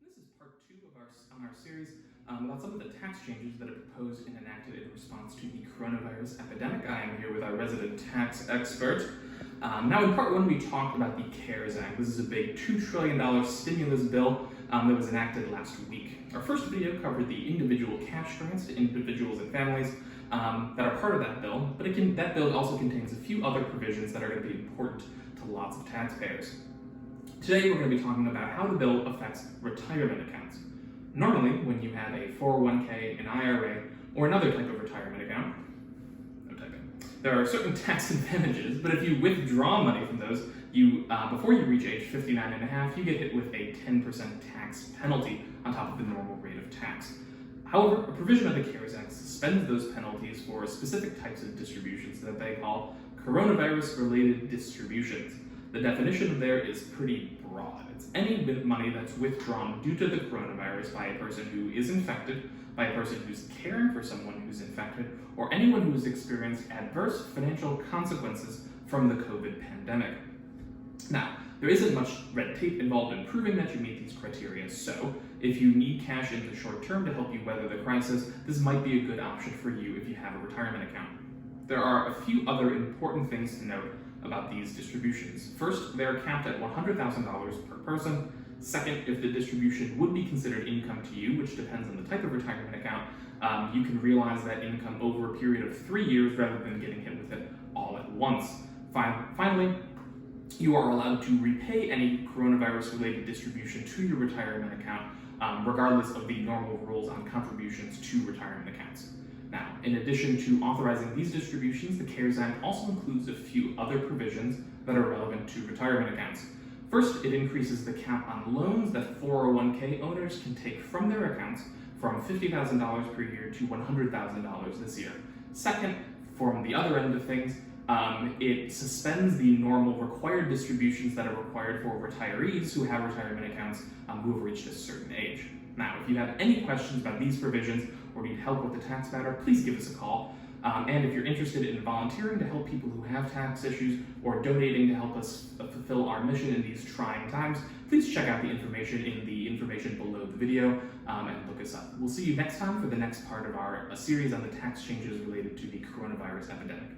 This is part two of our series about some of the tax changes that are proposed and enacted in response to the coronavirus epidemic. I am here with our resident tax expert. Now in part one we talked about the CARES Act. This is a big $2 trillion stimulus bill that was enacted last week. Our first video covered the individual cash grants to individuals and families that are part of that bill, but that bill also contains a few other provisions that are going to be important to lots of taxpayers. Today we're going to be talking about how the bill affects retirement accounts. Normally, when you have a 401k, an IRA, or another type of retirement account, there are certain tax advantages, but if you withdraw money from those, before you reach age 59 and a half, you get hit with a 10% tax penalty on top of the normal rate of tax. However, a provision of the CARES Act suspends those penalties for specific types of distributions that they call coronavirus-related distributions. The definition there is pretty broad. It's any money that's withdrawn due to the coronavirus by a person who is infected, by a person who's caring for someone who's infected, or anyone who has experienced adverse financial consequences from the COVID pandemic. Now, there isn't much red tape involved in proving that you meet these criteria, so if you need cash in the short term to help you weather the crisis, this might be a good option for you if you have a retirement account. There are a few other important things to note about these distributions. First, they're capped at $100,000 per person. Second, if the distribution would be considered income to you, which depends on the type of retirement account, you can realize that income over a period of 3 years rather than getting hit with it all at once. Finally, you are allowed to repay any coronavirus-related distribution to your retirement account, regardless of the normal rules on contributions to retirement accounts. Now, in addition to authorizing these distributions, the CARES Act also includes a few other provisions that are relevant to retirement accounts. First, it increases the cap on loans that 401k owners can take from their accounts from $50,000 per year to $100,000 this year. Second, from the other end of things, it suspends the normal required distributions that are required for retirees who have retirement accounts who have reached a certain age. Now, if you have any questions about these provisions or need help with the tax matter, please give us a call. And if you're interested in volunteering to help people who have tax issues or donating to help us fulfill our mission in these trying times, please check out the information in the information below the video and look us up. We'll see you next time for the next part of our series on the tax changes related to the coronavirus epidemic.